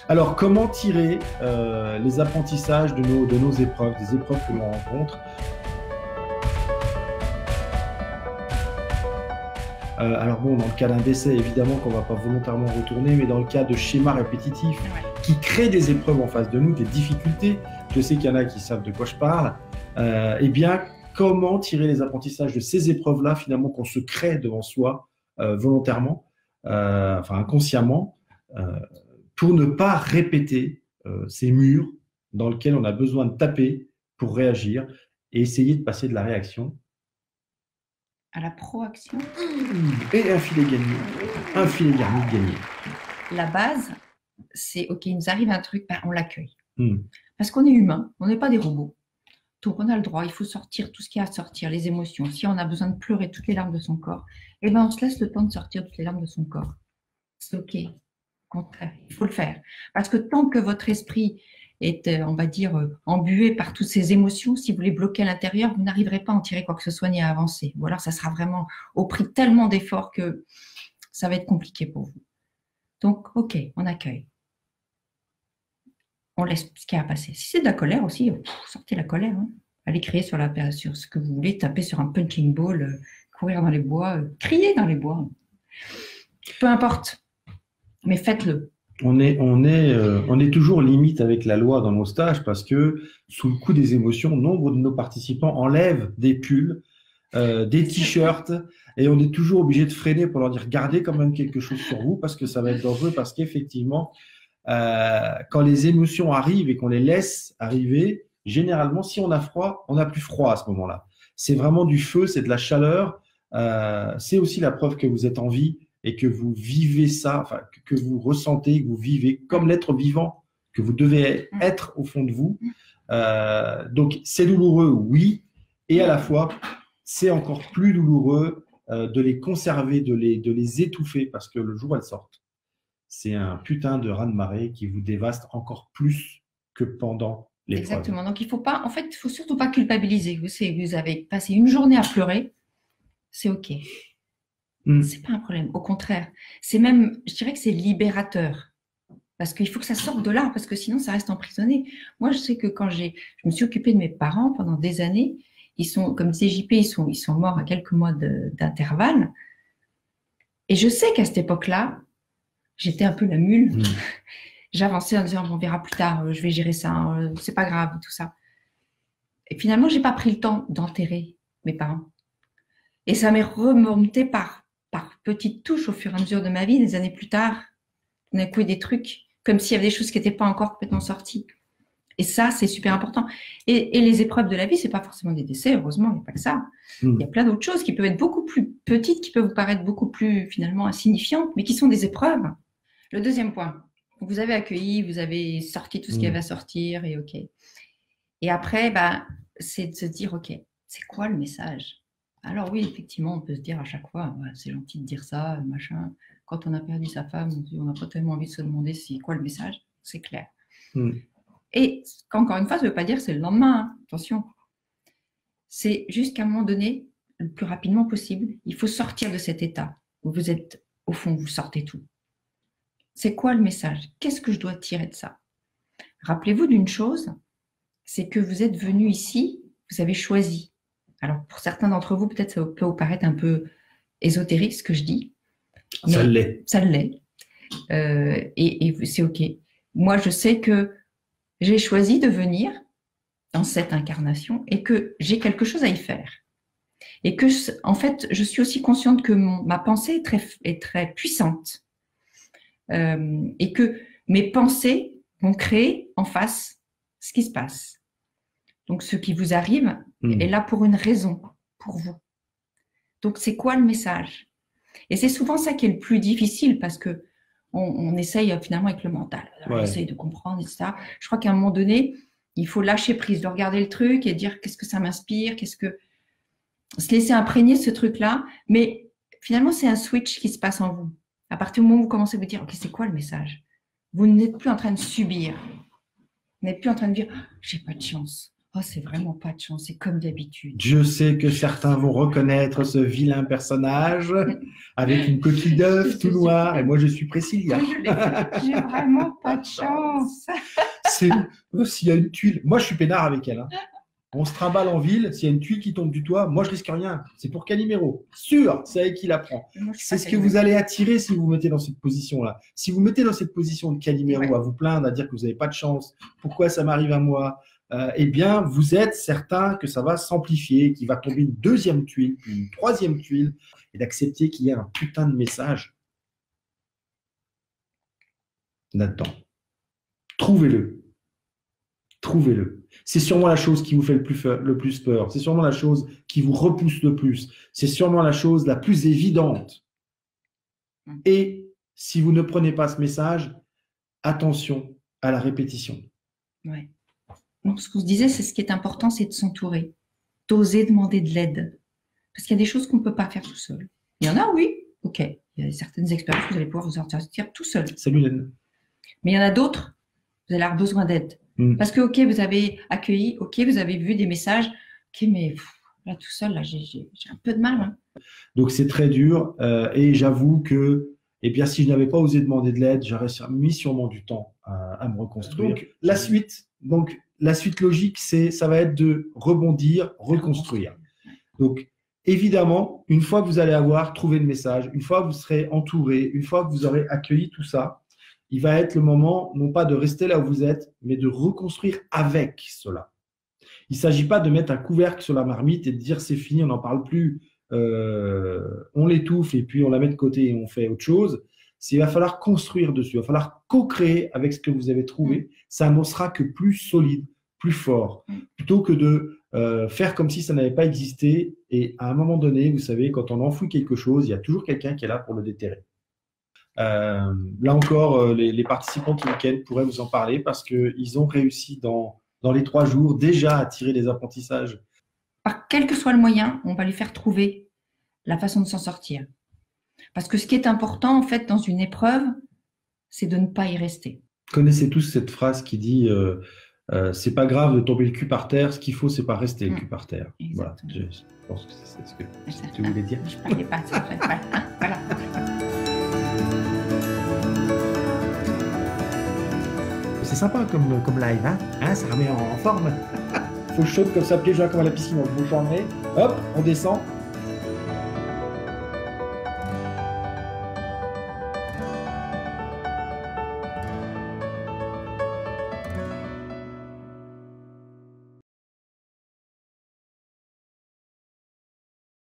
Alors, comment tirer les apprentissages de nos épreuves, des épreuves que l'on rencontre? Alors bon, dans le cas d'un décès, évidemment qu'on ne va pas volontairement retourner, mais dans le cas de schémas répétitifs Ouais. qui créent des épreuves en face de nous, des difficultés, je sais qu'il y en a qui savent de quoi je parle, eh bien, comment tirer les apprentissages de ces épreuves-là, finalement, qu'on se crée devant soi volontairement, enfin inconsciemment, euh, pour ne pas répéter ces murs dans lesquels on a besoin de taper pour réagir et essayer de passer de la réaction. À la proaction, Et un filet gagné, un filet garni gagné. la base, c'est OK, il nous arrive un truc, ben, on l'accueille. Hmm. Parce qu'on est humain, on n'est pas des robots. Donc on a le droit, il faut sortir tout ce qu'il y a à sortir, les émotions. Si on a besoin de pleurer toutes les larmes de son corps, eh ben on se laisse le temps de sortir toutes les larmes de son corps. C'est OK. Au contraire, il faut le faire. Parce que tant que votre esprit est, on va dire, embué par toutes ces émotions, si vous les bloquez à l'intérieur, vous n'arriverez pas à en tirer quoi que ce soit ni à avancer. Ou alors ça sera vraiment au prix de tellement d'efforts que ça va être compliqué pour vous. Donc, OK, on accueille. On laisse ce qui a à passer. Si c'est de la colère aussi, sortez la colère. Hein. Allez crier sur ce que vous voulez, taper sur un punching ball, courir dans les bois, crier dans les bois. Peu importe, mais faites-le. On est toujours limite avec la loi dans nos stages parce que sous le coup des émotions, nombre de nos participants enlèvent des pulls, des t-shirts et on est toujours obligé de freiner pour leur dire gardez quand même quelque chose sur vous parce que ça va être dangereux parce qu'effectivement, quand les émotions arrivent et qu'on les laisse arriver, généralement, si on a froid, on n'a plus froid à ce moment-là. C'est vraiment du feu, c'est de la chaleur. C'est aussi la preuve que vous êtes en vie et que vous vivez ça, enfin, que vous ressentez, que vous vivez comme l'être vivant que vous devez être au fond de vous. Donc, c'est douloureux, oui, et à la fois, c'est encore plus douloureux de les conserver, de les étouffer, parce que le jour où elles sortent, c'est un putain de raz-de-marée qui vous dévaste encore plus que pendant l'épreuve. Exactement. Donc, il faut pas, en fait, il faut surtout pas culpabiliser. Vous avez passé une journée à pleurer, c'est OK. C'est pas un problème. Au contraire, c'est même, je dirais que c'est libérateur. Parce qu'il faut que ça sorte de là, parce que sinon, ça reste emprisonné. Moi, je sais que quand je me suis occupée de mes parents pendant des années, ils sont, comme disait JP, ils sont morts à quelques mois d'intervalle. Et je sais qu'à cette époque-là, j'étais un peu la mule. J'avançais en disant, bon, on verra plus tard, je vais gérer ça, c'est pas grave, tout ça. Et finalement, j'ai pas pris le temps d'enterrer mes parents. Et ça m'est remonté par petites touches au fur et à mesure de ma vie, des années plus tard. On a coué des trucs, comme s'il y avait des choses qui n'étaient pas encore complètement sorties. Et ça, c'est super important. Et les épreuves de la vie, c'est pas forcément des décès, heureusement, il n'y a pas que ça. Il y a plein d'autres choses qui peuvent être beaucoup plus petites, qui peuvent vous paraître beaucoup plus, finalement, insignifiantes, mais qui sont des épreuves. Le deuxième point, vous avez accueilli, vous avez sorti tout ce qui avait à sortir, et OK. Et après, bah, c'est de se dire, OK, c'est quoi le message? Alors oui, effectivement, on peut se dire à chaque fois, ouais, c'est gentil de dire ça, machin. Quand on a perdu sa femme, on n'a pas tellement envie de se demander c'est quoi le message, c'est clair. Et encore une fois, ça ne veut pas dire que c'est le lendemain, hein. Attention. C'est juste qu'à un moment donné, le plus rapidement possible, il faut sortir de cet état où vous êtes, au fond, vous sortez tout. C'est quoi le message? Qu'est-ce que je dois tirer de ça? Rappelez-vous d'une chose, c'est que vous êtes venu ici, vous avez choisi. Alors, pour certains d'entre vous, peut-être ça peut vous paraître un peu ésotérique ce que je dis. Ça l'est. Ça l'est. Et c'est OK. Moi, je sais que j'ai choisi de venir dans cette incarnation et que j'ai quelque chose à y faire. Et que, en fait, je suis aussi consciente que ma pensée est très puissante. Et que mes pensées vont créer en face ce qui se passe. Donc, ce qui vous arrive est là pour une raison, pour vous. Donc, c'est quoi le message? Et c'est souvent ça qui est le plus difficile parce que on essaye finalement avec le mental. On essaye de comprendre, etc. Je crois qu'à un moment donné, il faut lâcher prise, de regarder le truc et dire qu'est-ce que ça m'inspire, se laisser imprégner ce truc-là. Mais finalement, c'est un switch qui se passe en vous. À partir du moment où vous commencez à vous dire, OK, c'est quoi le message? Vous n'êtes plus en train de subir. Vous n'êtes plus en train de dire, j'ai pas de chance. Oh, c'est vraiment pas de chance, c'est comme d'habitude. Je sais que certains vont reconnaître ce vilain personnage avec une coquille d'œuf tout noir, et moi je suis Priscilla. J'ai vraiment pas de chance. S'il y a une tuile, moi je suis peinard avec elle. Hein. On se trimballe en ville, s'il y a une tuile qui tombe du toit, moi je risque rien. C'est pour Calimero. Sûr, c'est elle qui la prend. C'est ce que vous allez attirer si vous vous mettez dans cette position-là. Si vous vous mettez dans cette position de Calimero à vous plaindre, à dire que vous n'avez pas de chance, pourquoi ça m'arrive à moi, eh bien, vous êtes certain que ça va s'amplifier, qu'il va tomber une deuxième tuile, puis une troisième tuile, et d'accepter qu'il y a un putain de message là-dedans. Trouvez-le. Trouvez-le. C'est sûrement la chose qui vous fait le plus peur. C'est sûrement la chose qui vous repousse le plus. C'est sûrement la chose la plus évidente. Et si vous ne prenez pas ce message, attention à la répétition. Ouais. Donc, ce que je disais, c'est ce qui est important, c'est de s'entourer, d'oser demander de l'aide. Parce qu'il y a des choses qu'on ne peut pas faire tout seul. Il y en a, oui, ok. Il y a certaines expériences que vous allez pouvoir vous sortir tout seul. Salut Len. Mais il y en a d'autres, vous allez avoir besoin d'aide. Parce que, ok, vous avez accueilli, ok, vous avez vu des messages, ok, mais là, tout seul, là, j'ai un peu de mal. Hein. Donc, c'est très dur. Et j'avoue que, eh bien, si je n'avais pas osé demander de l'aide, j'aurais mis sûrement du temps à me reconstruire. Donc, la suite logique, ça va être de rebondir, reconstruire. Donc, évidemment, une fois que vous allez avoir trouvé le message, une fois que vous serez entouré, une fois que vous aurez accueilli tout ça, il va être le moment, non pas de rester là où vous êtes, mais de reconstruire avec cela. Il ne s'agit pas de mettre un couvercle sur la marmite et de dire c'est fini, on n'en parle plus, on l'étouffe et puis on la met de côté et on fait autre chose. Il va falloir construire dessus, il va falloir co-créer avec ce que vous avez trouvé. Ça ne sera que plus solide, plus fort, plutôt que de faire comme si ça n'avait pas existé. Et à un moment donné, vous savez, quand on enfouit quelque chose, il y a toujours quelqu'un qui est là pour le déterrer. Là encore, les participants du week-end pourraient vous en parler parce qu'ils ont réussi dans les 3 jours déjà à tirer des apprentissages. Par quel que soit le moyen, on va lui faire trouver la façon de s'en sortir. Parce que ce qui est important, en fait, dans une épreuve, c'est de ne pas y rester. Vous connaissez tous cette phrase qui dit c'est pas grave de tomber le cul par terre, ce qu'il faut, c'est pas rester le cul par terre. Voilà. Je pense que c'est ce que tu voulais dire. Je ne parlais pas de ça, en fait. Voilà. C'est sympa comme live, ça remet en forme. Faut chaude comme ça, pieds joints comme à la piscine, on se bouge en nez, hop, on descend.